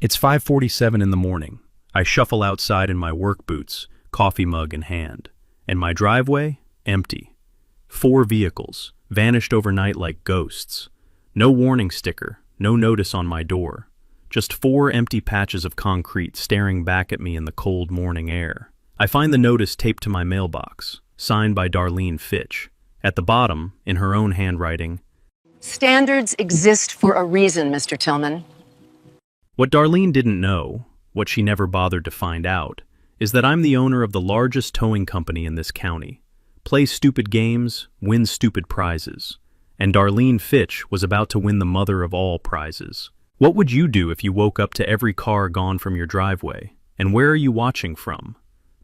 It's 5:47 in the morning. I shuffle outside in my work boots, coffee mug in hand. And my driveway? Empty. 4 vehicles, vanished overnight like ghosts. No warning sticker, no notice on my door. Just 4 empty patches of concrete staring back at me in the cold morning air. I find the notice taped to my mailbox, signed by Darlene Fitch. At the bottom, in her own handwriting, "Standards exist for a reason, Mr. Tillman." What Darlene didn't know, what she never bothered to find out, is that I'm the owner of the largest towing company in this county. Play stupid games, win stupid prizes. And Darlene Fitch was about to win the mother of all prizes. What would you do if you woke up to every car gone from your driveway? And where are you watching from?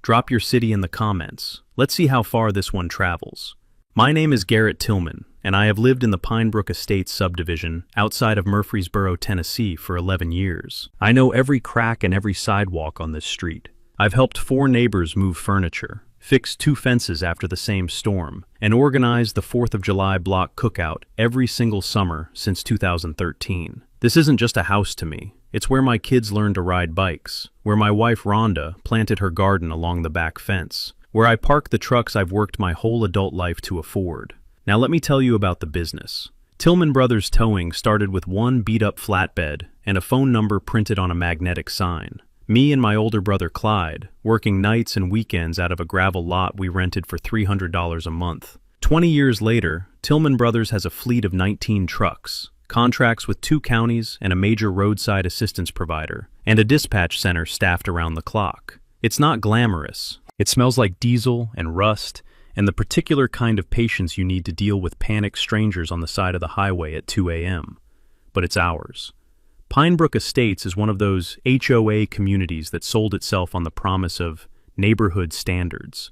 Drop your city in the comments. Let's see how far this one travels. My name is Garrett Tillman, and I have lived in the Pinebrook Estates subdivision outside of Murfreesboro, Tennessee for 11 years. I know every crack and every sidewalk on this street. I've helped 4 neighbors move furniture, fixed 2 fences after the same storm, and organized the 4th of July block cookout every single summer since 2013. This isn't just a house to me. It's where my kids learned to ride bikes, where my wife Rhonda planted her garden along the back fence, where I park the trucks I've worked my whole adult life to afford. Now let me tell you about the business. Tillman Brothers Towing started with 1 beat-up flatbed and a phone number printed on a magnetic sign. Me and my older brother Clyde, working nights and weekends out of a gravel lot we rented for $300 a month. 20 years later, Tillman Brothers has a fleet of 19 trucks, contracts with 2 counties and a major roadside assistance provider, and a dispatch center staffed around the clock. It's not glamorous. It smells like diesel and rust and the particular kind of patience you need to deal with panicked strangers on the side of the highway at 2 a.m. But it's ours. Pinebrook Estates is one of those HOA communities that sold itself on the promise of neighborhood standards.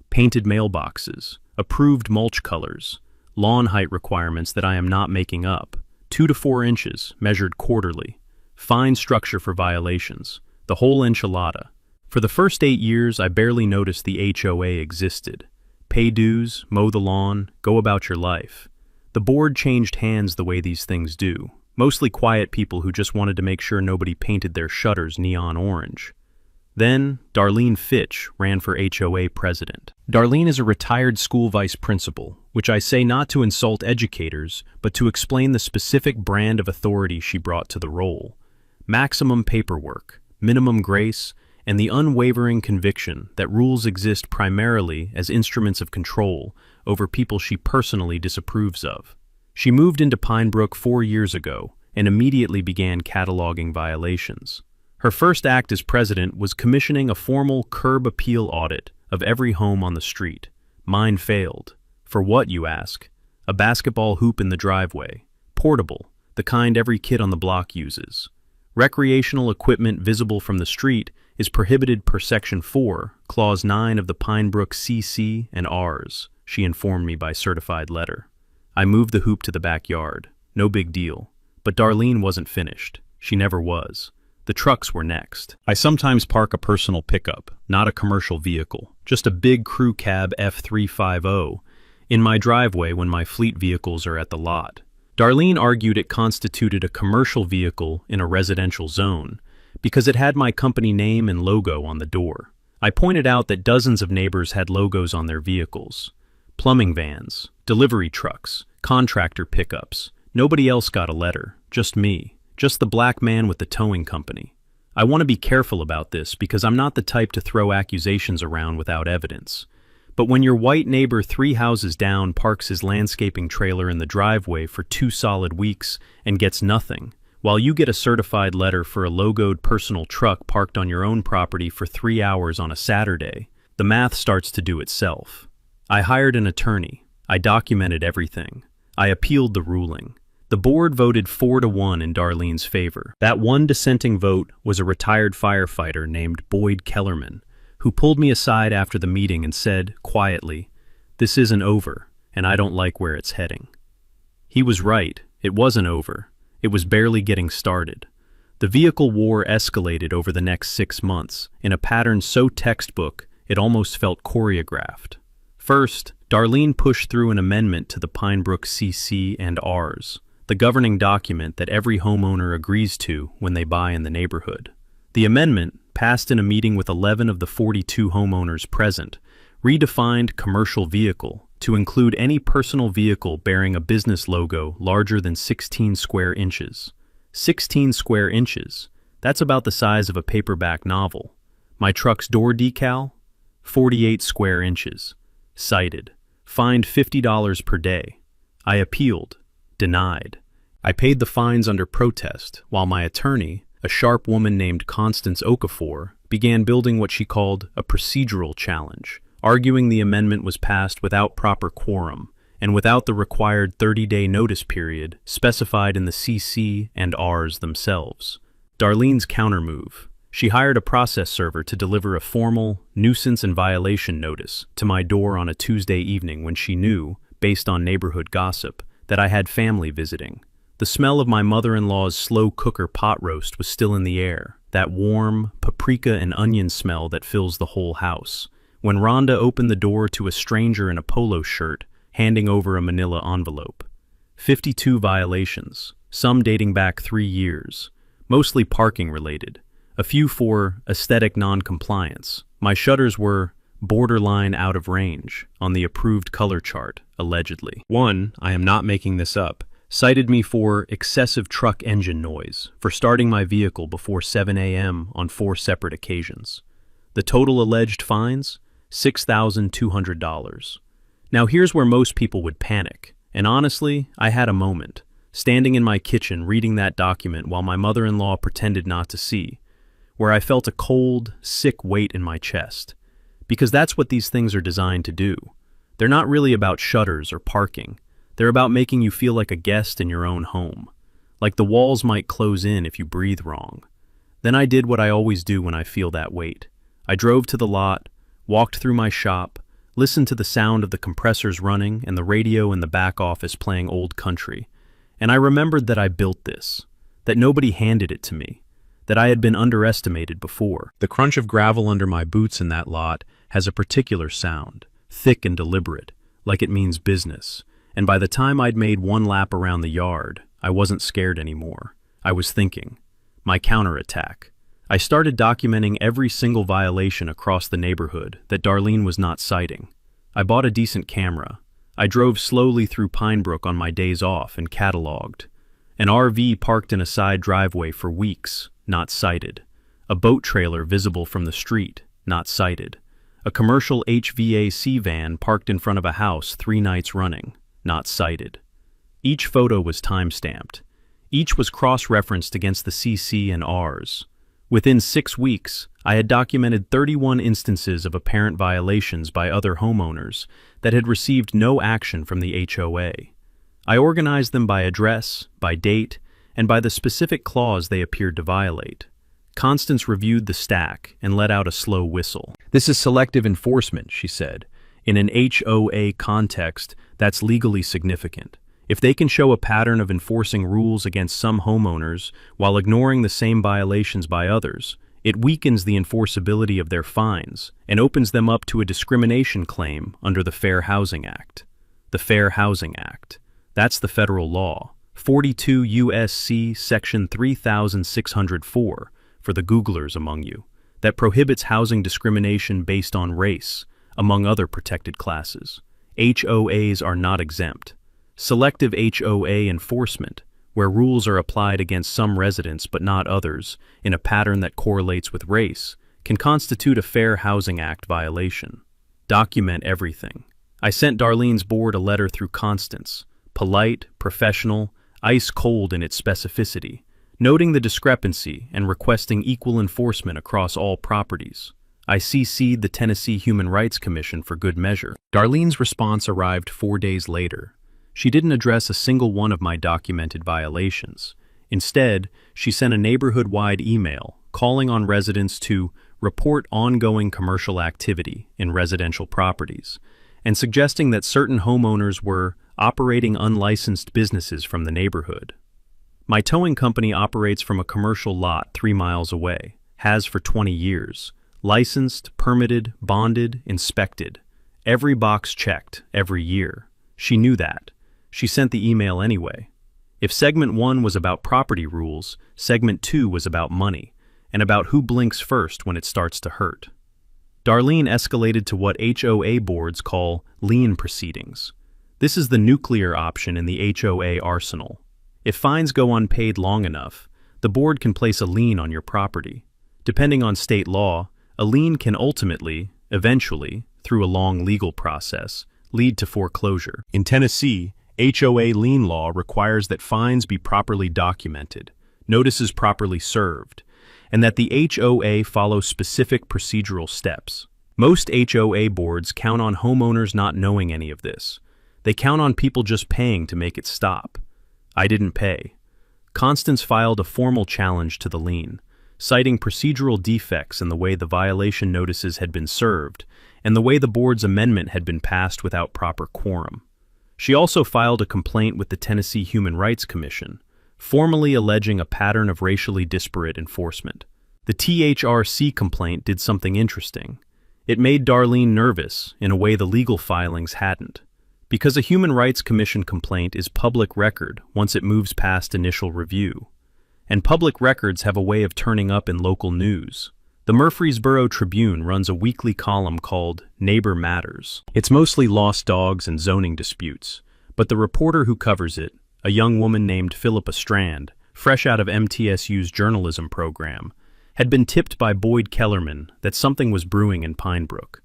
Painted mailboxes, approved mulch colors, lawn height requirements that I am not making up, 2 to 4 inches measured quarterly, fine structure for violations, the whole enchilada. For the first 8 years, I barely noticed the HOA existed. Pay dues, mow the lawn, go about your life. The board changed hands the way these things do. Mostly quiet people who just wanted to make sure nobody painted their shutters neon orange. Then, Darlene Fitch ran for HOA president. Darlene is a retired school vice principal, which I say not to insult educators, but to explain the specific brand of authority she brought to the role. Maximum paperwork, minimum grace, and the unwavering conviction that rules exist primarily as instruments of control over people she personally disapproves of. She moved into Pinebrook 4 years ago and immediately began cataloging violations. Her first act as president was commissioning a formal curb appeal audit of every home on the street. Mine failed. For what, you ask? A basketball hoop in the driveway. Portable, the kind every kid on the block uses. Recreational equipment visible from the street is prohibited per Section 4, Clause 9 of the Pinebrook CC and Rs, she informed me by certified letter. I moved the hoop to the backyard. No big deal. But Darlene wasn't finished. She never was. The trucks were next. I sometimes park a personal pickup, not a commercial vehicle, just a big crew cab F350, in my driveway when my fleet vehicles are at the lot. Darlene argued it constituted a commercial vehicle in a residential zone because it had my company name and logo on the door. I pointed out that dozens of neighbors had logos on their vehicles. Plumbing vans, delivery trucks, contractor pickups. Nobody else got a letter, just me, just the black man with the towing company. I want to be careful about this because I'm not the type to throw accusations around without evidence. But when your white neighbor 3 houses down parks his landscaping trailer in the driveway for 2 solid weeks and gets nothing, while you get a certified letter for a logoed personal truck parked on your own property for 3 hours on a Saturday, the math starts to do itself. I hired an attorney. I documented everything. I appealed the ruling. The board voted 4-1 in Darlene's favor. That one dissenting vote was a retired firefighter named Boyd Kellerman, who pulled me aside after the meeting and said, quietly, "This isn't over, and I don't like where it's heading." He was right. It wasn't over. It was barely getting started. The vehicle war escalated over the next 6 months in a pattern so textbook it almost felt choreographed. First, Darlene pushed through an amendment to the Pinebrook CC and Rs, the governing document that every homeowner agrees to when they buy in the neighborhood. The amendment, passed in a meeting with 11 of the 42 homeowners present, redefined commercial vehicle to include any personal vehicle bearing a business logo larger than 16 square inches. 16 square inches, that's about the size of a paperback novel. My truck's door decal, 48 square inches. Cited. Fined $50 per day. I appealed. Denied. I paid the fines under protest, while my attorney, a sharp woman named Constance Okafor, began building what she called a procedural challenge, arguing the amendment was passed without proper quorum and without the required 30-day notice period specified in the CC and Rs themselves. Darlene's countermove. She hired a process server to deliver a formal nuisance and violation notice to my door on a Tuesday evening when she knew, based on neighborhood gossip, that I had family visiting. The smell of my mother-in-law's slow cooker pot roast was still in the air, that warm paprika and onion smell that fills the whole house. When Rhonda opened the door to a stranger in a polo shirt, handing over a manila envelope. 52 violations, some dating back 3 years, mostly parking related. A few for aesthetic non-compliance. My shutters were borderline out of range on the approved color chart, allegedly. One, I am not making this up, cited me for excessive truck engine noise for starting my vehicle before 7 a.m. on 4 separate occasions. The total alleged fines? $6,200. Now here's where most people would panic, and honestly, I had a moment, standing in my kitchen reading that document while my mother-in-law pretended not to see, where I felt a cold, sick weight in my chest. Because that's what these things are designed to do. They're not really about shutters or parking. They're about making you feel like a guest in your own home. Like the walls might close in if you breathe wrong. Then I did what I always do when I feel that weight. I drove to the lot, walked through my shop, listened to the sound of the compressors running and the radio in the back office playing old country. And I remembered that I built this, that nobody handed it to me, that I had been underestimated before. The crunch of gravel under my boots in that lot has a particular sound, thick and deliberate, like it means business. And by the time I'd made one lap around the yard, I wasn't scared anymore. I was thinking. My counterattack. I started documenting every single violation across the neighborhood that Darlene was not citing. I bought a decent camera. I drove slowly through Pinebrook on my days off and cataloged. An RV parked in a side driveway for weeks, not cited. A boat trailer visible from the street, not cited. A commercial HVAC van parked in front of a house 3 nights running, not cited. Each photo was time-stamped. Each was cross-referenced against the CC and Rs. Within 6 weeks, I had documented 31 instances of apparent violations by other homeowners that had received no action from the HOA. I organized them by address, by date, and by the specific clause they appeared to violate. Constance reviewed the stack and let out a slow whistle. "This is selective enforcement," she said. "In an HOA context, that's legally significant. If they can show a pattern of enforcing rules against some homeowners while ignoring the same violations by others, it weakens the enforceability of their fines and opens them up to a discrimination claim under the Fair Housing Act." The Fair Housing Act. That's the federal law. 42 U.S.C. Section 3604, for the Googlers among you, that prohibits housing discrimination based on race, among other protected classes. HOAs are not exempt. Selective HOA enforcement, where rules are applied against some residents but not others, in a pattern that correlates with race, can constitute a Fair Housing Act violation. Document everything. I sent Darlene's board a letter through Constance, polite, professional, ice-cold in its specificity, noting the discrepancy and requesting equal enforcement across all properties. I CC'd the Tennessee Human Rights Commission for good measure. Darlene's response arrived 4 days later. She didn't address a single one of my documented violations. Instead, she sent a neighborhood-wide email calling on residents to report ongoing commercial activity in residential properties, and suggesting that certain homeowners were operating unlicensed businesses from the neighborhood. My towing company operates from a commercial lot 3 miles away, has for 20 years, licensed, permitted, bonded, inspected. Every box checked, every year. She knew that. She sent the email anyway. If segment 1 was about property rules, segment 2 was about money, and about who blinks first when it starts to hurt. Darlene escalated to what HOA boards call lien proceedings. This is the nuclear option in the HOA arsenal. If fines go unpaid long enough, the board can place a lien on your property. Depending on state law, a lien can ultimately, eventually, through a long legal process, lead to foreclosure. In Tennessee, HOA lien law requires that fines be properly documented, notices properly served, and that the HOA follow specific procedural steps. Most HOA boards count on homeowners not knowing any of this. They count on people just paying to make it stop. I didn't pay. Constance filed a formal challenge to the lien, citing procedural defects in the way the violation notices had been served and the way the board's amendment had been passed without proper quorum. She also filed a complaint with the Tennessee Human Rights Commission, formally alleging a pattern of racially disparate enforcement. The THRC complaint did something interesting. It made Darlene nervous in a way the legal filings hadn't. Because a Human Rights Commission complaint is public record once it moves past initial review. And public records have a way of turning up in local news. The Murfreesboro Tribune runs a weekly column called Neighbor Matters. It's mostly lost dogs and zoning disputes, but the reporter who covers it, a young woman named Philippa Strand, fresh out of MTSU's journalism program, had been tipped by Boyd Kellerman that something was brewing in Pinebrook.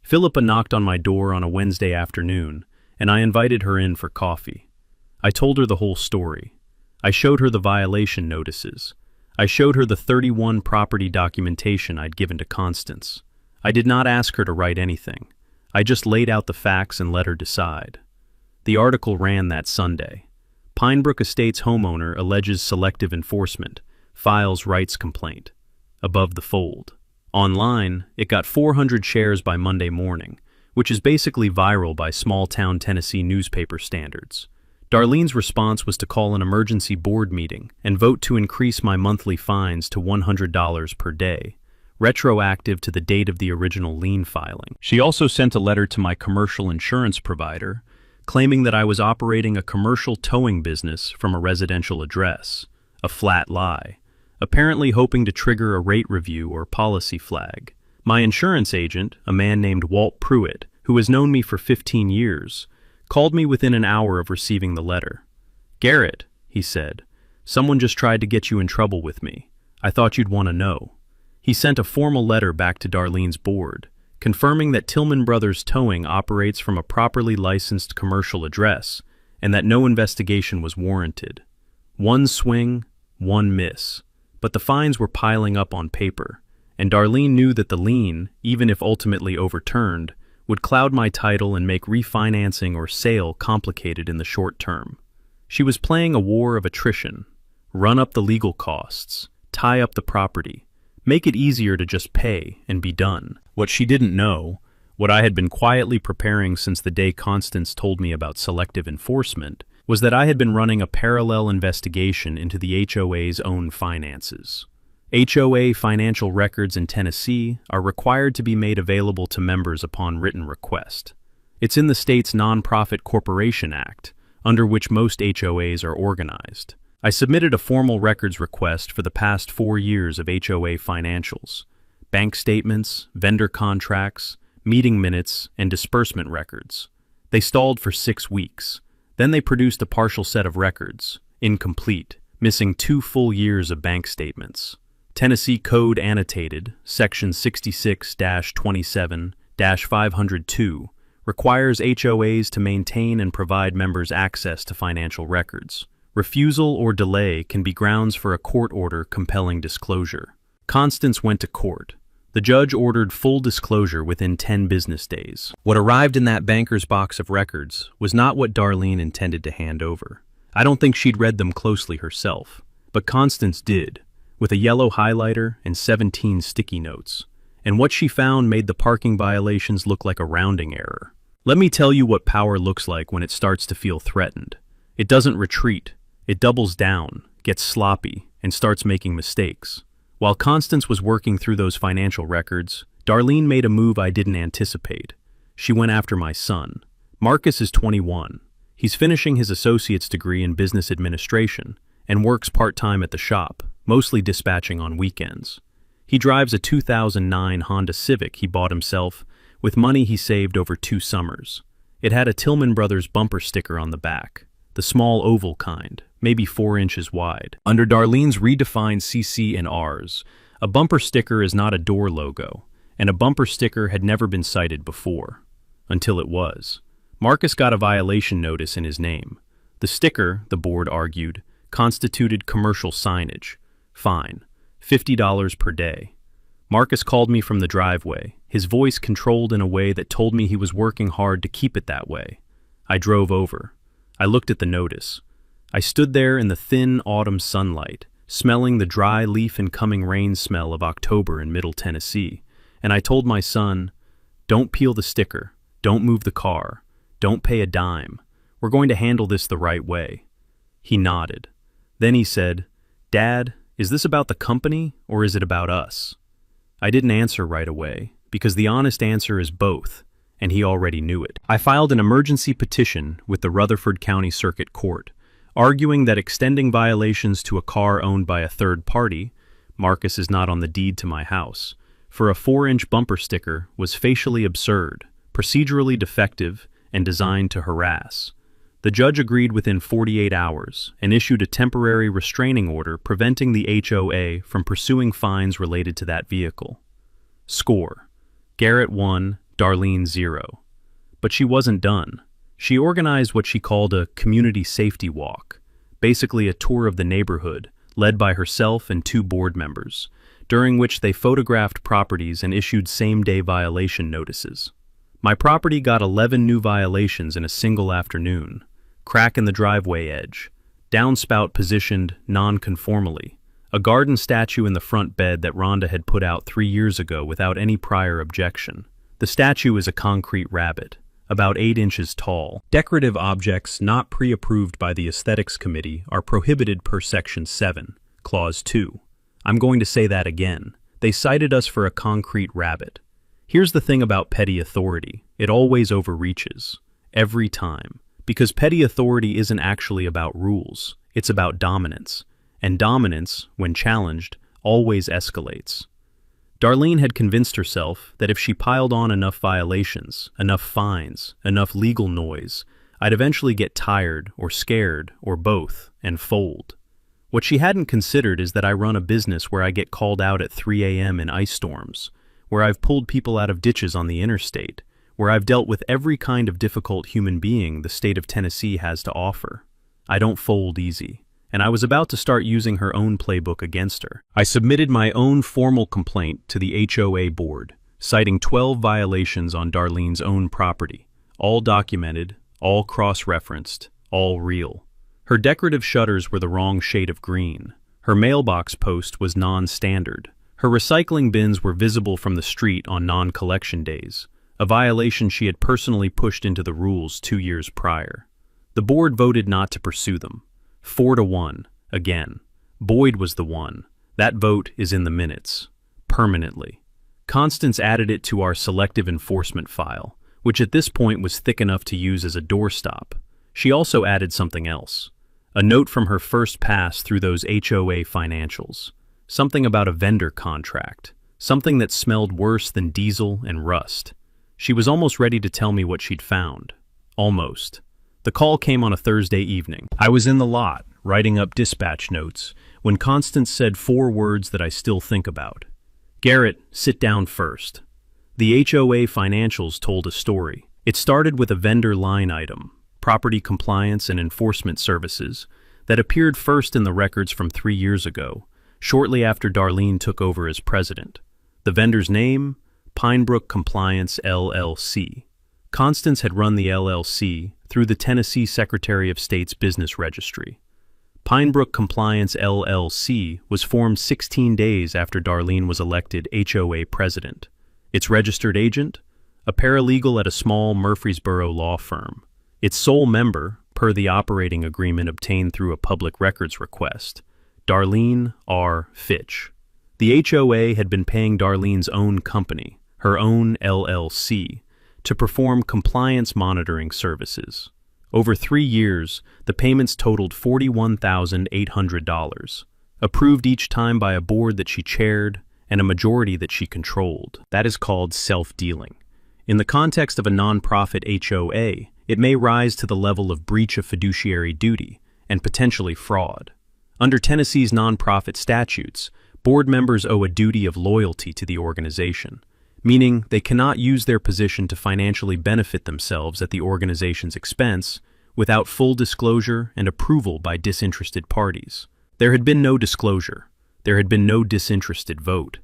Philippa knocked on my door on a Wednesday afternoon, and I invited her in for coffee. I told her the whole story. I showed her the violation notices. I showed her the 31 property documentation I'd given to Constance. I did not ask her to write anything. I just laid out the facts and let her decide. The article ran that Sunday. Pinebrook Estates homeowner alleges selective enforcement, files rights complaint. Above the fold. Online, it got 400 shares by Monday morning, which is basically viral by small-town Tennessee newspaper standards. Darlene's response was to call an emergency board meeting and vote to increase my monthly fines to $100 per day, retroactive to the date of the original lien filing. She also sent a letter to my commercial insurance provider, claiming that I was operating a commercial towing business from a residential address, a flat lie, apparently hoping to trigger a rate review or policy flag. My insurance agent, a man named Walt Pruitt, who has known me for 15 years, called me within an hour of receiving the letter. "Garrett," he said, "someone just tried to get you in trouble with me. I thought you'd want to know." He sent a formal letter back to Darlene's board, confirming that Tillman Brothers Towing operates from a properly licensed commercial address and that no investigation was warranted. One swing, one miss. But the fines were piling up on paper, and Darlene knew that the lien, even if ultimately overturned, would cloud my title and make refinancing or sale complicated in the short term. She was playing a war of attrition. Run up the legal costs, tie up the property, make it easier to just pay and be done. What she didn't know, what I had been quietly preparing since the day Constance told me about selective enforcement, was that I had been running a parallel investigation into the HOA's own finances. HOA financial records in Tennessee are required to be made available to members upon written request. It's in the state's Nonprofit Corporation Act, under which most HOAs are organized. I submitted a formal records request for the past 4 years of HOA financials, bank statements, vendor contracts, meeting minutes, and disbursement records. They stalled for 6 weeks. Then they produced a partial set of records, incomplete, missing 2 full years of bank statements. Tennessee Code Annotated, Section 66-27-502, requires HOAs to maintain and provide members access to financial records. Refusal or delay can be grounds for a court order compelling disclosure. Constance went to court. The judge ordered full disclosure within 10 business days. What arrived in that banker's box of records was not what Darlene intended to hand over. I don't think she'd read them closely herself, but Constance did, with a yellow highlighter and 17 sticky notes. And what she found made the parking violations look like a rounding error. Let me tell you what power looks like when it starts to feel threatened. It doesn't retreat. It doubles down, gets sloppy, and starts making mistakes. While Constance was working through those financial records, Darlene made a move I didn't anticipate. She went after my son. Marcus is 21. He's finishing his associate's degree in business administration and works part-time at the shop, mostly dispatching on weekends. He drives a 2009 Honda Civic he bought himself with money he saved over 2 summers. It had a Tillman Brothers bumper sticker on the back, the small oval kind, maybe 4 inches wide. Under Darlene's redefined CC and Rs, a bumper sticker is not a door logo, and a bumper sticker had never been cited before. Until it was. Marcus got a violation notice in his name. The sticker, the board argued, constituted commercial signage. Fine. $50 per day. Marcus called me from the driveway, his voice controlled in a way that told me he was working hard to keep it that way. I drove over. I looked at the notice. I stood there in the thin autumn sunlight, smelling the dry leaf and coming rain smell of October in Middle Tennessee, and I told my son, "Don't peel the sticker, don't move the car, don't pay a dime. We're going to handle this the right way." He nodded. Then he said, "Dad, is this about the company or is it about us?" I didn't answer right away, because the honest answer is both, and he already knew it. I filed an emergency petition with the Rutherford County Circuit Court, arguing that extending violations to a car owned by a third party, Marcus is not on the deed to my house, for a 4-inch bumper sticker was facially absurd, procedurally defective, and designed to harass. The judge agreed within 48 hours and issued a temporary restraining order preventing the HOA from pursuing fines related to that vehicle. Score: Garrett 1, Darlene 0. But she wasn't done. She organized what she called a community safety walk, basically a tour of the neighborhood, led by herself and 2 board members, during which they photographed properties and issued same-day violation notices. My property got 11 new violations in a single afternoon. Crack in the driveway edge, downspout positioned non-conformally, a garden statue in the front bed that Rhonda had put out 3 years ago without any prior objection. The statue is a concrete rabbit, about 8 inches tall. Decorative objects not pre-approved by the Aesthetics Committee are prohibited per Section 7, Clause 2. I'm going to say that again. They cited us for a concrete rabbit. Here's the thing about petty authority. It always overreaches. Every time. Because petty authority isn't actually about rules. It's about dominance. And dominance, when challenged, always escalates. Darlene had convinced herself that if she piled on enough violations, enough fines, enough legal noise, I'd eventually get tired or scared or both and fold. What she hadn't considered is that I run a business where I get called out at 3 a.m. in ice storms, where I've pulled people out of ditches on the interstate, where I've dealt with every kind of difficult human being the state of Tennessee has to offer. I don't fold easy, and I was about to start using her own playbook against her. I submitted my own formal complaint to the HOA board, citing 12 violations on Darlene's own property, all documented, all cross-referenced, all real. Her decorative shutters were the wrong shade of green. Her mailbox post was non-standard. Her recycling bins were visible from the street on non-collection days, a violation she had personally pushed into the rules 2 years prior. The board voted not to pursue them. 4-1, again. Boyd was the one. That vote is in the minutes. Permanently. Constance added it to our selective enforcement file, which at this point was thick enough to use as a doorstop. She also added something else. A note from her first pass through those HOA financials. Something about a vendor contract. Something that smelled worse than diesel and rust. She was almost ready to tell me what she'd found. Almost. The call came on a Thursday evening. I was in the lot, writing up dispatch notes, when Constance said 4 words that I still think about. "Garrett, sit down first." The HOA financials told a story. It started with a vendor line item, property compliance and enforcement services, that appeared first in the records from 3 years ago, shortly after Darlene took over as president. The vendor's name? Pinebrook Compliance LLC. Constance had run the LLC through the Tennessee Secretary of State's Business Registry. Pinebrook Compliance LLC was formed 16 days after Darlene was elected HOA president. Its registered agent? A paralegal at a small Murfreesboro law firm. Its sole member, per the operating agreement obtained through a public records request, Darlene R. Fitch. The HOA had been paying Darlene's own company, her own LLC, to perform compliance monitoring services. Over 3 years, the payments totaled $41,800, approved each time by a board that she chaired and a majority that she controlled. That is called self-dealing. In the context of a nonprofit HOA, it may rise to the level of breach of fiduciary duty and potentially fraud. Under Tennessee's nonprofit statutes, board members owe a duty of loyalty to the organization, meaning they cannot use their position to financially benefit themselves at the organization's expense without full disclosure and approval by disinterested parties. There had been no disclosure. There had been no disinterested vote.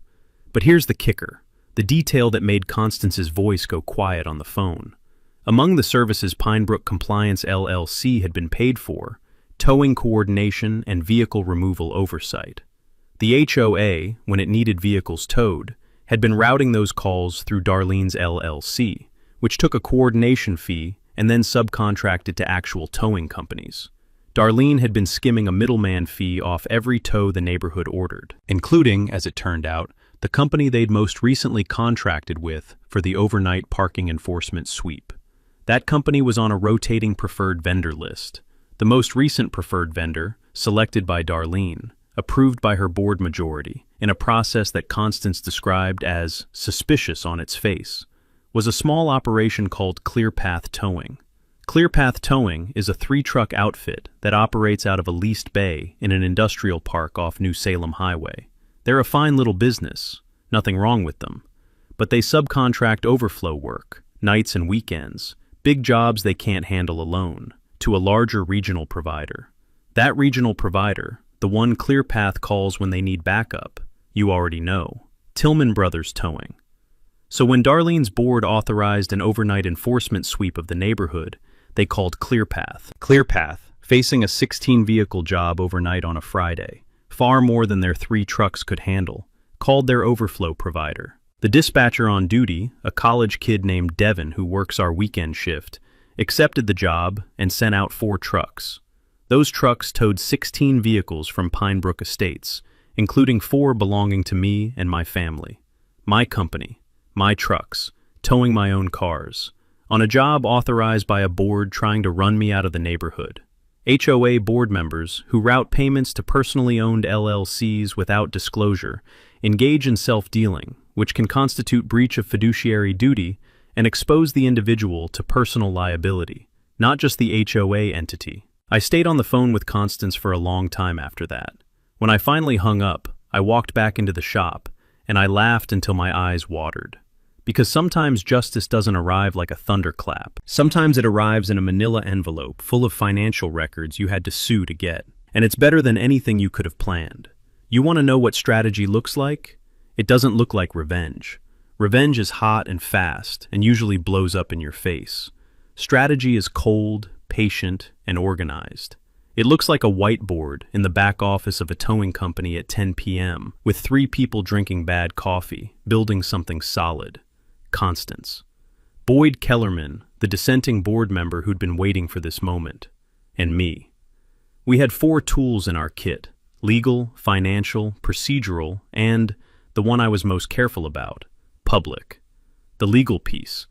But here's the kicker, the detail that made Constance's voice go quiet on the phone. Among the services Pinebrook Compliance LLC had been paid for, towing coordination and vehicle removal oversight. The HOA, when it needed vehicles towed, had been routing those calls through Darlene's LLC, which took a coordination fee and then subcontracted to actual towing companies. Darlene had been skimming a middleman fee off every tow the neighborhood ordered, including, as it turned out, the company they'd most recently contracted with for the overnight parking enforcement sweep. That company was on a rotating preferred vendor list. The most recent preferred vendor, selected by Darlene, approved by her board majority, in a process that Constance described as suspicious on its face, was a small operation called ClearPath Towing. ClearPath Towing is a 3-truck outfit that operates out of a leased bay in an industrial park off New Salem Highway. They're a fine little business, nothing wrong with them, but they subcontract overflow work, nights and weekends, big jobs they can't handle alone, to a larger regional provider. That regional provider, the one ClearPath calls when they need backup, you already know, Tillman Brothers Towing. So when Darlene's board authorized an overnight enforcement sweep of the neighborhood, they called ClearPath. ClearPath, facing a 16-vehicle job overnight on a Friday, far more than their 3 trucks could handle, called their overflow provider. The dispatcher on duty, a college kid named Devin who works our weekend shift, accepted the job and sent out 4 trucks. Those trucks towed 16 vehicles from Pinebrook Estates, including 4 belonging to me and my family. My company, my trucks, towing my own cars, on a job authorized by a board trying to run me out of the neighborhood. HOA board members who route payments to personally owned LLCs without disclosure engage in self-dealing, which can constitute breach of fiduciary duty and expose the individual to personal liability, not just the HOA entity. I stayed on the phone with Constance for a long time after that. When I finally hung up, I walked back into the shop, and I laughed until my eyes watered. Because sometimes justice doesn't arrive like a thunderclap. Sometimes it arrives in a manila envelope full of financial records you had to sue to get. And it's better than anything you could have planned. You want to know what strategy looks like? It doesn't look like revenge. Revenge is hot and fast and usually blows up in your face. Strategy is cold, patient, and organized. It looks like a whiteboard in the back office of a towing company at 10 p.m. with 3 people drinking bad coffee, building something solid. Constance. Boyd Kellerman, the dissenting board member who'd been waiting for this moment. And me. We had 4 tools in our kit: legal, financial, procedural, and, the one I was most careful about, public. The legal piece.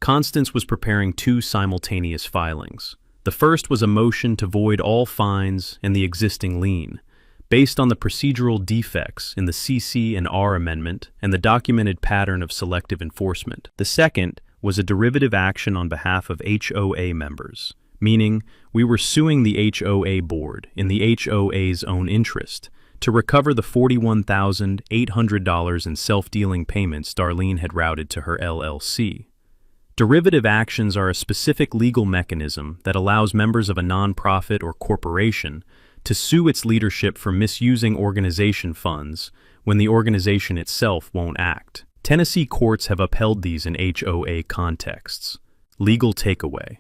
Constance was preparing 2 simultaneous filings. The first was a motion to void all fines and the existing lien, based on the procedural defects in the CC and R amendment and the documented pattern of selective enforcement. The second was a derivative action on behalf of HOA members, meaning we were suing the HOA board in the HOA's own interest to recover the $41,800 in self-dealing payments Darlene had routed to her LLC. Derivative actions are a specific legal mechanism that allows members of a nonprofit or corporation to sue its leadership for misusing organization funds when the organization itself won't act. Tennessee courts have upheld these in HOA contexts. Legal takeaway.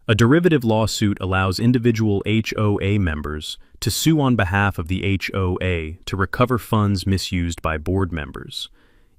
A derivative lawsuit allows individual HOA members to sue on behalf of the HOA to recover funds misused by board members,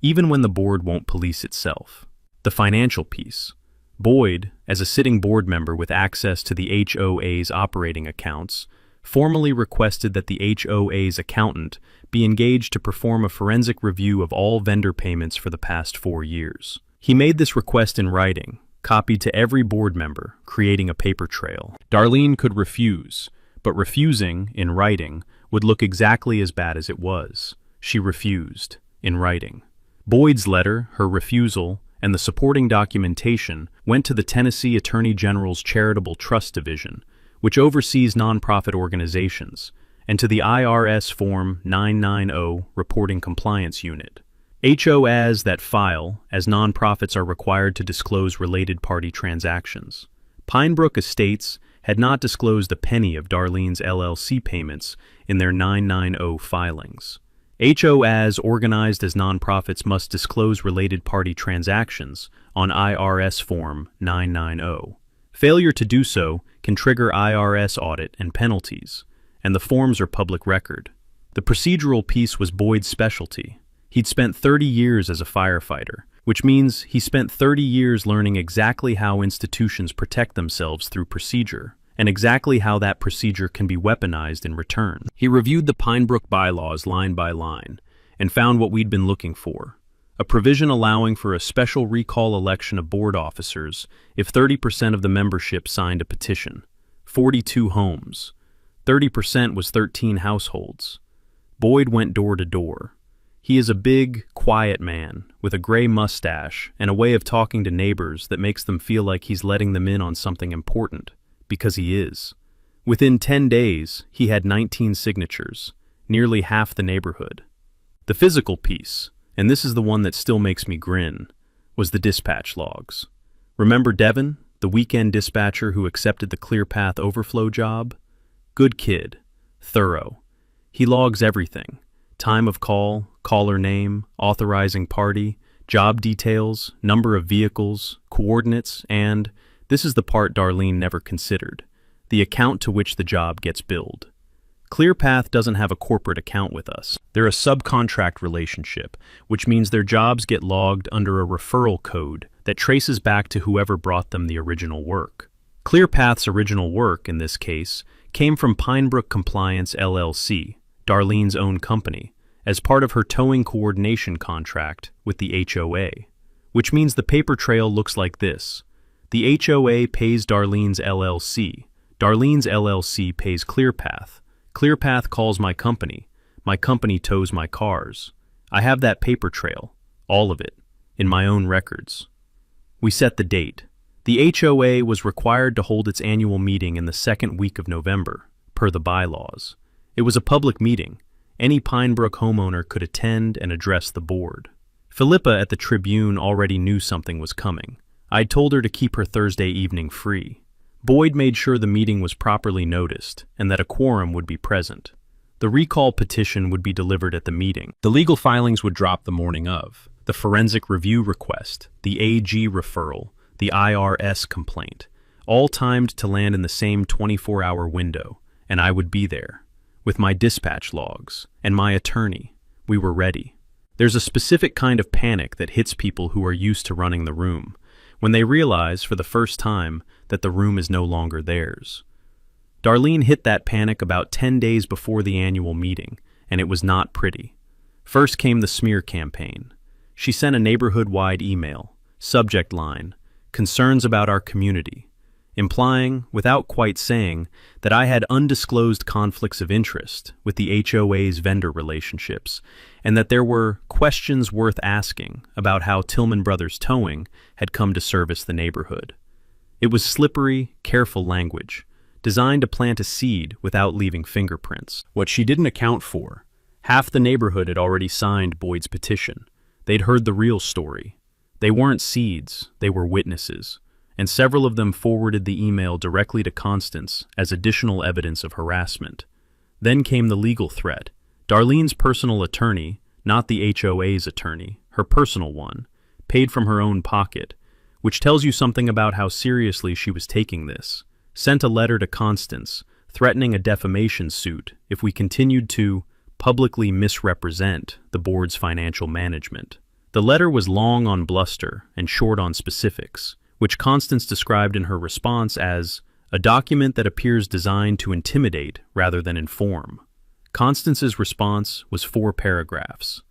even when the board won't police itself. The financial piece. Boyd, as a sitting board member with access to the HOA's operating accounts, formally requested that the HOA's accountant be engaged to perform a forensic review of all vendor payments for the past 4 years. He made this request in writing, copied to every board member, creating a paper trail. Darlene could refuse, but refusing, in writing, would look exactly as bad as it was. She refused, in writing. Boyd's letter, her refusal, and the supporting documentation went to the Tennessee Attorney General's Charitable Trust Division, which oversees nonprofit organizations, and to the IRS Form 990 Reporting Compliance Unit. HOAs that file, as nonprofits are required to disclose related party transactions. Pinebrook Estates had not disclosed a penny of Darlene's LLC payments in their 990 filings. HOAs organized as nonprofits must disclose related party transactions on IRS Form 990. Failure to do so can trigger IRS audit and penalties, and the forms are public record. The procedural piece was Boyd's specialty. He'd spent 30 years as a firefighter, which means he spent 30 years learning exactly how institutions protect themselves through procedure, and exactly how that procedure can be weaponized in return. He reviewed the Pinebrook bylaws line by line, and found what we'd been looking for: a provision allowing for a special recall election of board officers if 30% of the membership signed a petition. 42 homes. 30% was 13 households. Boyd went door to door. He is a big, quiet man with a gray mustache and a way of talking to neighbors that makes them feel like he's letting them in on something important, because he is. Within 10 days, he had 19 signatures, nearly half the neighborhood. The physical piece, and this is the one that still makes me grin, was the dispatch logs. Remember Devin, the weekend dispatcher who accepted the ClearPath overflow job? Good kid, thorough. He logs everything: time of call, caller name, authorizing party, job details, number of vehicles, coordinates, and, this is the part Darlene never considered, the account to which the job gets billed. ClearPath doesn't have a corporate account with us. They're a subcontract relationship, which means their jobs get logged under a referral code that traces back to whoever brought them the original work. ClearPath's original work, in this case, came from Pinebrook Compliance LLC, Darlene's own company, as part of her towing coordination contract with the HOA, which means the paper trail looks like this. The HOA pays Darlene's LLC. Darlene's LLC pays ClearPath. ClearPath calls my company tows my cars. I have that paper trail, all of it, in my own records. We set the date. The HOA was required to hold its annual meeting in the second week of November, per the bylaws. It was a public meeting. Any Pinebrook homeowner could attend and address the board. Philippa at the Tribune already knew something was coming. I'd told her to keep her Thursday evening free. Boyd made sure the meeting was properly noticed and that a quorum would be present. The recall petition would be delivered at the meeting. The legal filings would drop the morning of. The forensic review request, the AG referral, the IRS complaint, all timed to land in the same 24-hour window, and I would be there. With my dispatch logs and my attorney, we were ready. There's a specific kind of panic that hits people who are used to running the room, when they realize for the first time that the room is no longer theirs. Darlene hit that panic about 10 days before the annual meeting, and it was not pretty. First came the smear campaign. She sent a neighborhood-wide email, subject line, "Concerns about our community," implying, without quite saying, that I had undisclosed conflicts of interest with the HOA's vendor relationships, and that there were questions worth asking about how Tillman Brothers Towing had come to service the neighborhood. It was slippery, careful language, designed to plant a seed without leaving fingerprints. What she didn't account for: half the neighborhood had already signed Boyd's petition. They'd heard the real story. They weren't seeds, they were witnesses, and several of them forwarded the email directly to Constance as additional evidence of harassment. Then came the legal threat. Darlene's personal attorney, not the HOA's attorney, her personal one, paid from her own pocket, which tells you something about how seriously she was taking this, sent a letter to Constance threatening a defamation suit if we continued to publicly misrepresent the board's financial management. The letter was long on bluster and short on specifics, which Constance described in her response as a document that appears designed to intimidate rather than inform. Constance's response was 4 paragraphs.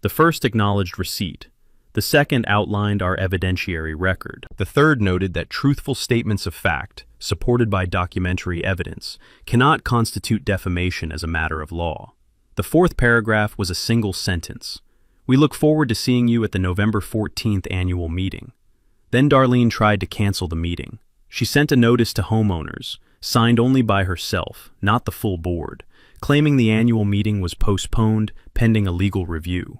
The first acknowledged receipt. The second outlined our evidentiary record. The third noted that truthful statements of fact, supported by documentary evidence, cannot constitute defamation as a matter of law. The fourth paragraph was a single sentence. We look forward to seeing you at the November 14th annual meeting. Then Darlene tried to cancel the meeting. She sent a notice to homeowners, signed only by herself, not the full board, claiming the annual meeting was postponed pending a legal review.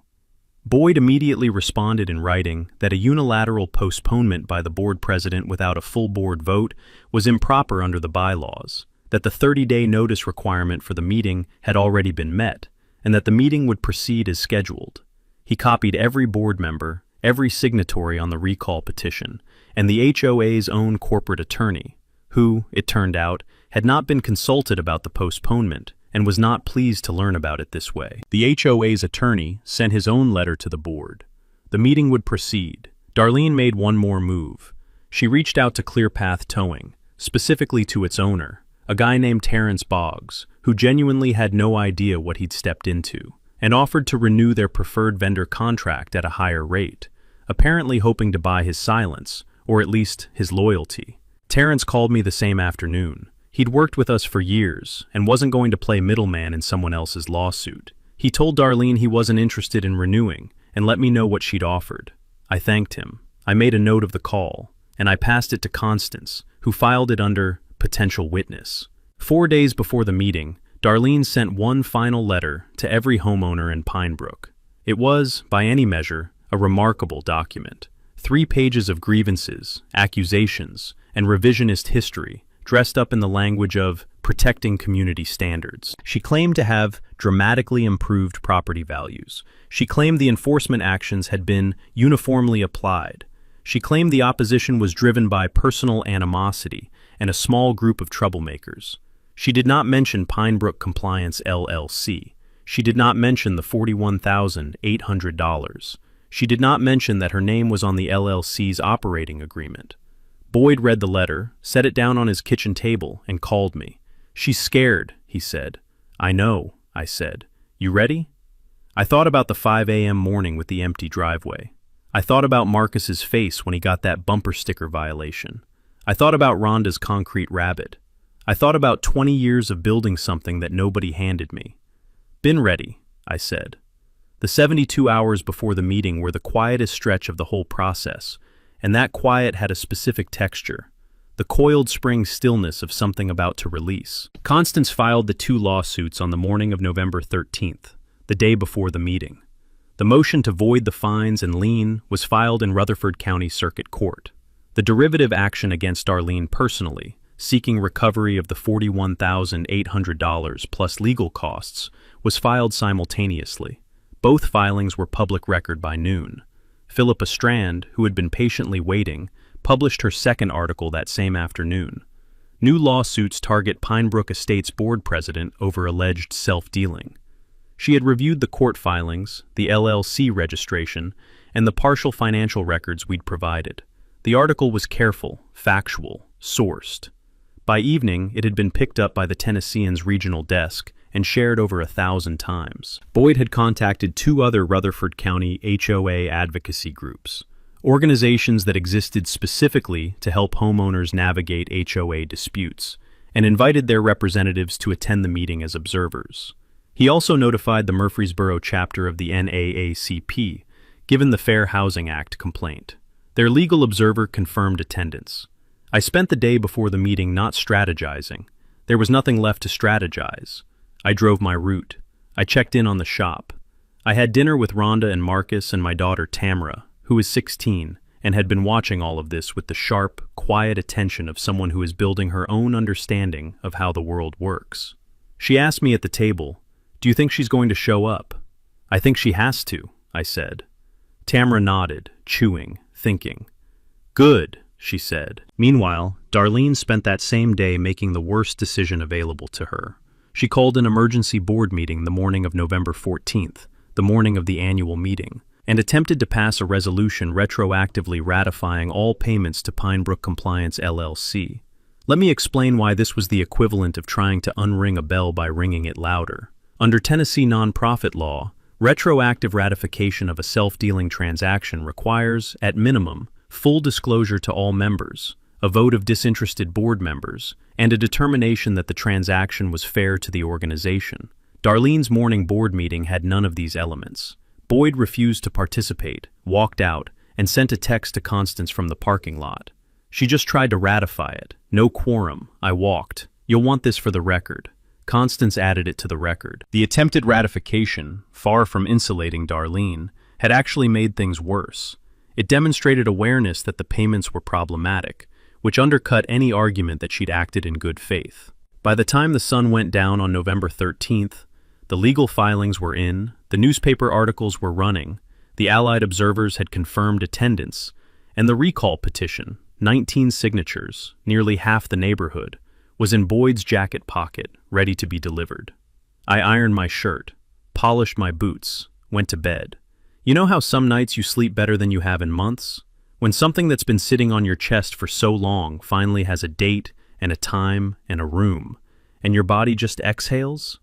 Boyd immediately responded in writing that a unilateral postponement by the board president without a full board vote was improper under the bylaws, that the 30-day notice requirement for the meeting had already been met, and that the meeting would proceed as scheduled. He copied every board member, every signatory on the recall petition, and the HOA's own corporate attorney, who, it turned out, had not been consulted about the postponement and was not pleased to learn about it this way. The HOA's attorney sent his own letter to the board. The meeting would proceed. Darlene made one more move. She reached out to ClearPath Towing, specifically to its owner, a guy named Terrence Boggs, who genuinely had no idea what he'd stepped into, and offered to renew their preferred vendor contract at a higher rate, apparently hoping to buy his silence, or at least his loyalty. Terrence called me the same afternoon. He'd worked with us for years and wasn't going to play middleman in someone else's lawsuit. He told Darlene he wasn't interested in renewing and let me know what she'd offered. I thanked him. I made a note of the call, and I passed it to Constance, who filed it under potential witness. 4 days before the meeting, Darlene sent one final letter to every homeowner in Pinebrook. It was, by any measure, a remarkable document. 3 pages of grievances, accusations, and revisionist history, dressed up in the language of protecting community standards. She claimed to have dramatically improved property values. She claimed the enforcement actions had been uniformly applied. She claimed the opposition was driven by personal animosity and a small group of troublemakers. She did not mention Pinebrook Compliance LLC. She did not mention the $41,800. She did not mention that her name was on the LLC's operating agreement. Boyd read the letter, set it down on his kitchen table, and called me. "She's scared," he said. "I know," I said. "You ready?" I thought about the 5 a.m. morning with the empty driveway. I thought about Marcus's face when he got that bumper sticker violation. I thought about Rhonda's concrete rabbit. I thought about 20 years of building something that nobody handed me. "Been ready," I said. The 72 hours before the meeting were the quietest stretch of the whole process, and that quiet had a specific texture, the coiled spring stillness of something about to release. Constance filed the 2 lawsuits on the morning of November 13th, the day before the meeting. The motion to void the fines and lien was filed in Rutherford County Circuit Court. The derivative action against Darlene personally, seeking recovery of the $41,800 plus legal costs, was filed simultaneously. Both filings were public record by noon. Philippa Strand, who had been patiently waiting, published her second article that same afternoon. New lawsuits target Pinebrook Estates board president over alleged self-dealing. She had reviewed the court filings, the LLC registration, and the partial financial records we'd provided. The article was careful, factual, sourced. By evening, it had been picked up by the Tennessean's regional desk and shared over 1,000 times. Boyd had contacted 2 other Rutherford County HOA advocacy groups, organizations that existed specifically to help homeowners navigate HOA disputes, and invited their representatives to attend the meeting as observers. He also notified the Murfreesboro chapter of the NAACP, given the Fair Housing Act complaint. Their legal observer confirmed attendance. I spent the day before the meeting not strategizing. There was nothing left to strategize. I drove my route. I checked in on the shop. I had dinner with Rhonda and Marcus and my daughter Tamara, who is 16, and had been watching all of this with the sharp, quiet attention of someone who is building her own understanding of how the world works. She asked me at the table, "Do you think she's going to show up?" "I think she has to," I said. Tamara nodded, chewing, thinking. "Good," she said. Meanwhile, Darlene spent that same day making the worst decision available to her. She called an emergency board meeting the morning of November 14th, the morning of the annual meeting, and attempted to pass a resolution retroactively ratifying all payments to Pinebrook Compliance LLC. Let me explain why this was the equivalent of trying to unring a bell by ringing it louder. Under Tennessee nonprofit law, Retroactive ratification of a self-dealing transaction requires, at minimum, full disclosure to all members, a vote of disinterested board members, and a determination that the transaction was fair to the organization. Darlene's morning board meeting had none of these elements. Boyd refused to participate, walked out, and sent a text to Constance from the parking lot. She just tried to ratify it. No quorum. I walked. You'll want this for the record. Constance added it to the record. The attempted ratification, far from insulating Darlene, had actually made things worse. It demonstrated awareness that the payments were problematic, which undercut any argument that she'd acted in good faith. By the time the sun went down on November 13th, the legal filings were in, the newspaper articles were running, the Allied observers had confirmed attendance, and the recall petition, 19 signatures, nearly half the neighborhood, was in Boyd's jacket pocket, ready to be delivered. I ironed my shirt, polished my boots, went to bed. You know how some nights you sleep better than you have in months? When something that's been sitting on your chest for so long finally has a date and a time and a room, and your body just exhales?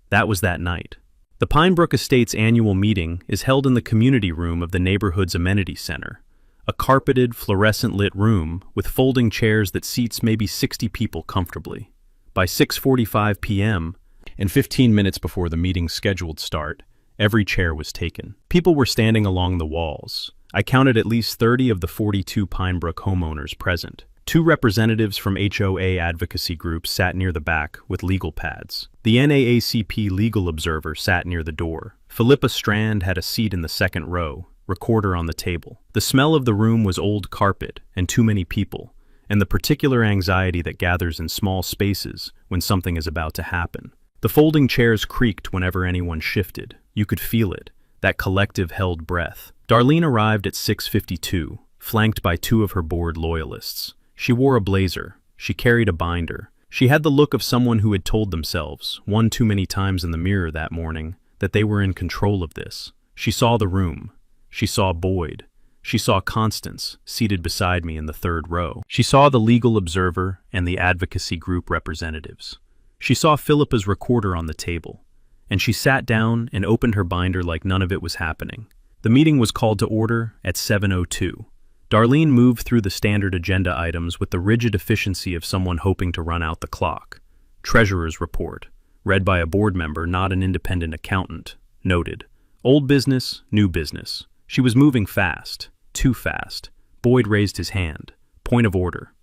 That was that night. The Pinebrook Estates annual meeting is held in the community room of the neighborhood's amenity center, a carpeted, fluorescent-lit room with folding chairs that seats maybe 60 people comfortably. By 6:45 p.m., and 15 minutes before the meeting's scheduled start, every chair was taken. People were standing along the walls. I counted at least 30 of the 42 Pinebrook homeowners present. 2 representatives from HOA advocacy groups sat near the back with legal pads. The NAACP legal observer sat near the door. Philippa Strand had a seat in the second row, recorder on the table. The smell of the room was old carpet and too many people, and the particular anxiety that gathers in small spaces when something is about to happen. The folding chairs creaked whenever anyone shifted. You could feel it, that collective held breath. Darlene arrived at 6:52, flanked by 2 of her board loyalists. She wore a blazer. She carried a binder. She had the look of someone who had told themselves, one too many times in the mirror that morning, that they were in control of this. She saw the room. She saw Boyd. She saw Constance, seated beside me in the third row. She saw the legal observer and the advocacy group representatives. She saw Philippa's recorder on the table, and she sat down and opened her binder like none of it was happening. The meeting was called to order at 7:02. Darlene moved through the standard agenda items with the rigid efficiency of someone hoping to run out the clock. Treasurer's report, read by a board member, not an independent accountant, noted. Old business, new business. She was moving fast, too fast. Boyd raised his hand. Point of order.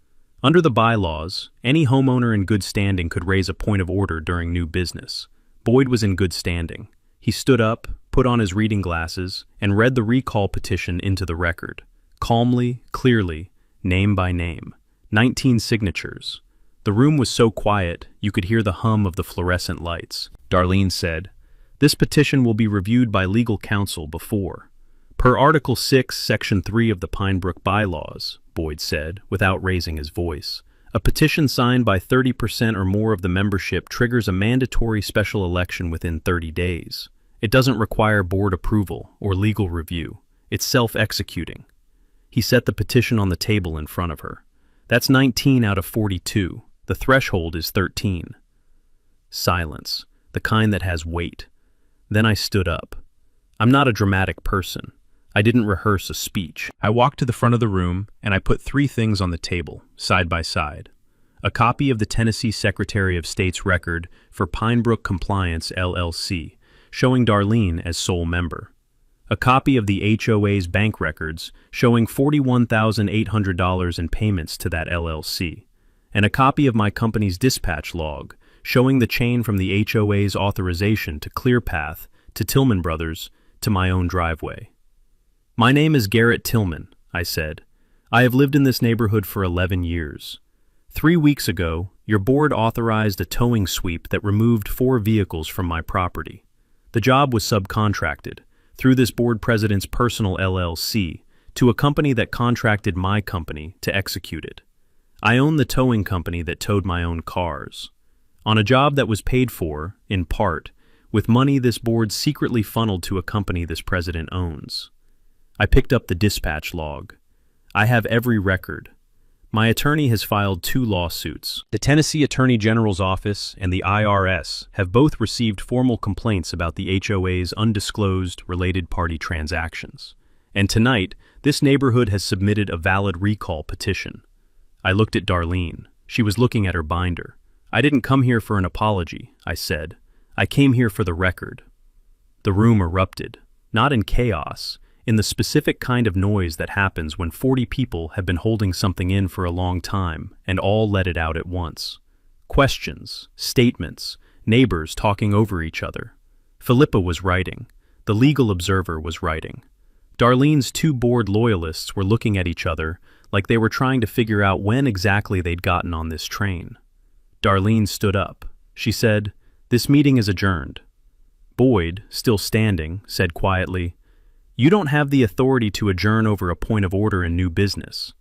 Under the bylaws, any homeowner in good standing could raise a point of order during new business. Boyd was in good standing. He stood up, put on his reading glasses, and read the recall petition into the record. Calmly, clearly, name by name. 19 signatures. The room was so quiet, you could hear the hum of the fluorescent lights. Darlene said, "This petition will be reviewed by legal counsel before." Per Article 6, Section 3 of the Pinebrook bylaws, Boyd said, without raising his voice, a petition signed by 30% or more of the membership triggers a mandatory special election within 30 days. It doesn't require board approval or legal review. It's self-executing. He set the petition on the table in front of her. That's 19 out of 42. The threshold is 13. Silence, the kind that has weight. Then I stood up. I'm not a dramatic person. I didn't rehearse a speech. I walked to the front of the room, and I put 3 things on the table, side by side. A copy of the Tennessee Secretary of State's record for Pinebrook Compliance, LLC, showing Darlene as sole member. A copy of the HOA's bank records showing $41,800 in payments to that LLC. And a copy of my company's dispatch log showing the chain from the HOA's authorization to ClearPath to Tillman Brothers to my own driveway. "My name is Garrett Tillman," I said. "I have lived in this neighborhood for 11 years. 3 weeks ago, your board authorized a towing sweep that removed 4 vehicles from my property. The job was subcontracted, through this board president's personal LLC, to a company that contracted my company to execute it. I own the towing company that towed my own cars. On a job that was paid for, in part, with money this board secretly funneled to a company this president owns. I picked up the dispatch log. I have every record. My attorney has filed 2 lawsuits. The Tennessee Attorney General's Office and the IRS have both received formal complaints about the HOA's undisclosed related party transactions. And tonight, this neighborhood has submitted a valid recall petition. I looked at Darlene. She was looking at her binder. I didn't come here for an apology, I said. I came here for the record. The room erupted, not in chaos, in the specific kind of noise that happens when 40 people have been holding something in for a long time and all let it out at once. Questions, statements, neighbors talking over each other. Philippa was writing. The legal observer was writing. Darlene's 2 board loyalists were looking at each other like they were trying to figure out when exactly they'd gotten on this train. Darlene stood up. She said, "This meeting is adjourned." Boyd, still standing, said quietly, "You don't have the authority to adjourn over a point of order in new business.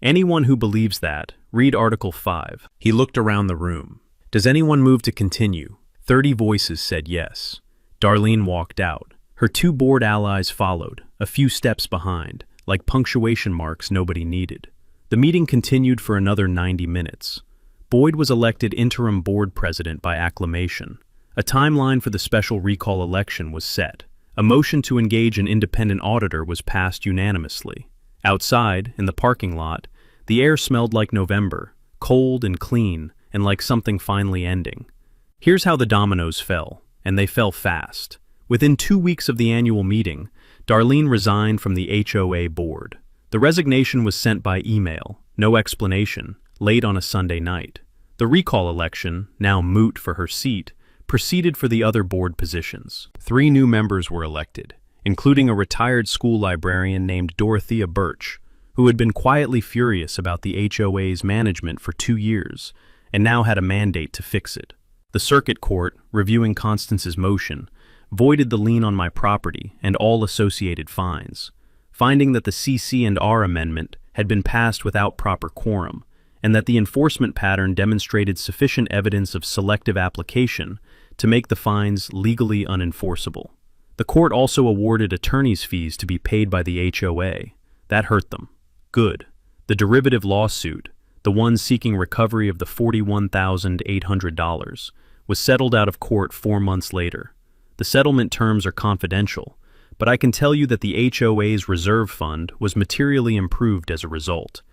Anyone who believes that, read Article 5. He looked around the room. Does anyone move to continue? 30 voices said yes. Darlene walked out. Her 2 board allies followed, a few steps behind, like punctuation marks nobody needed. The meeting continued for another 90 minutes. Boyd was elected interim board president by acclamation. A timeline for the special recall election was set. A motion to engage an independent auditor was passed unanimously. Outside, in the parking lot, the air smelled like November, cold and clean, and like something finally ending. Here's how the dominoes fell, and they fell fast. Within 2 weeks of the annual meeting, Darlene resigned from the HOA board. The resignation was sent by email, no explanation, late on a Sunday night. The recall election, now moot for her seat, proceeded for the other board positions. 3 new members were elected, including a retired school librarian named Dorothea Birch, who had been quietly furious about the HOA's management for 2 years and now had a mandate to fix it. The circuit court, reviewing Constance's motion, voided the lien on my property and all associated fines, finding that the CC&R amendment had been passed without proper quorum, and that the enforcement pattern demonstrated sufficient evidence of selective application to make the fines legally unenforceable. The court also awarded attorney's fees to be paid by the HOA. That hurt them. Good. The derivative lawsuit, the one seeking recovery of the $41,800, was settled out of court 4 months later. The settlement terms are confidential, but I can tell you that the HOA's reserve fund was materially improved as a result,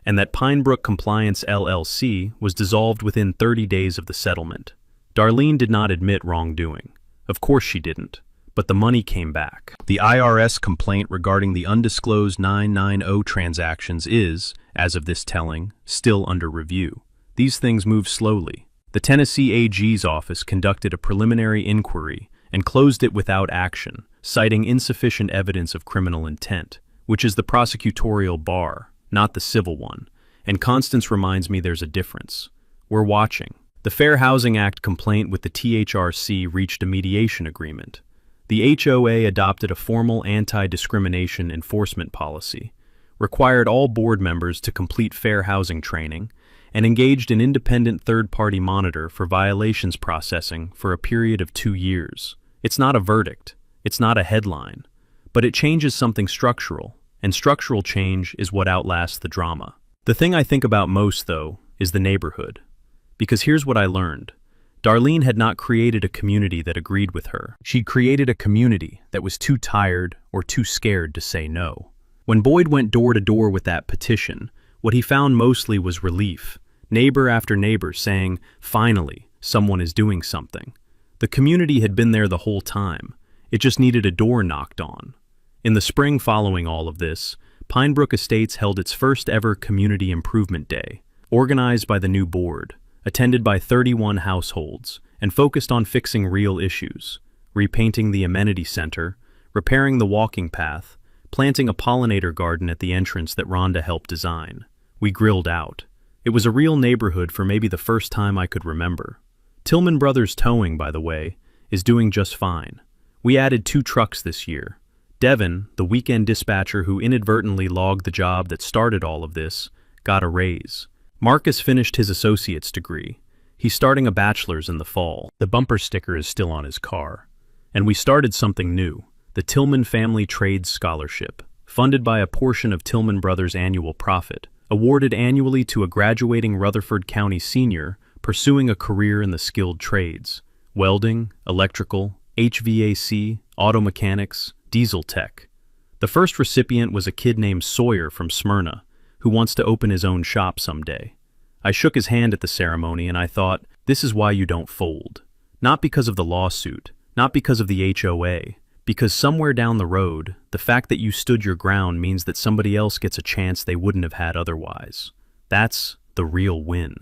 and that Pinebrook Compliance LLC was dissolved within 30 days of the settlement. Darlene did not admit wrongdoing. Of course she didn't, but the money came back. The IRS complaint regarding the undisclosed 990 transactions is, as of this telling, still under review. These things move slowly. The Tennessee AG's office conducted a preliminary inquiry and closed it without action, citing insufficient evidence of criminal intent, which is the prosecutorial bar, not the civil one, and Constance reminds me there's a difference. We're watching. The Fair Housing Act complaint with the THRC reached a mediation agreement. The HOA adopted a formal anti-discrimination enforcement policy, required all board members to complete fair housing training, and engaged an independent third-party monitor for violations processing for a period of 2 years. It's not a verdict, it's not a headline, but it changes something structural, and structural change is what outlasts the drama. The thing I think about most, though, is the neighborhood. Because here's what I learned. Darlene had not created a community that agreed with her. She'd created a community that was too tired or too scared to say no. When Boyd went door to door with that petition, what he found mostly was relief. Neighbor after neighbor saying, finally, someone is doing something. The community had been there the whole time. It just needed a door knocked on. In the spring following all of this, Pinebrook Estates held its first ever Community Improvement Day, organized by the new board, attended by 31 households, and focused on fixing real issues, repainting the amenity center, repairing the walking path, planting a pollinator garden at the entrance that Rhonda helped design. We grilled out. It was a real neighborhood for maybe the first time I could remember. Tillman Brothers Towing, by the way, is doing just fine. We added 2 trucks this year. Devin, the weekend dispatcher who inadvertently logged the job that started all of this, got a raise. Marcus finished his associate's degree. He's starting a bachelor's in the fall. The bumper sticker is still on his car. And we started something new, the Tillman Family Trades Scholarship, funded by a portion of Tillman Brothers' annual profit, awarded annually to a graduating Rutherford County senior pursuing a career in the skilled trades: welding, electrical, HVAC, auto mechanics, diesel tech. The first recipient was a kid named Sawyer from Smyrna, who wants to open his own shop someday. I shook his hand at the ceremony and I thought, this is why you don't fold. Not because of the lawsuit, not because of the HOA, because somewhere down the road, the fact that you stood your ground means that somebody else gets a chance they wouldn't have had otherwise. That's the real win.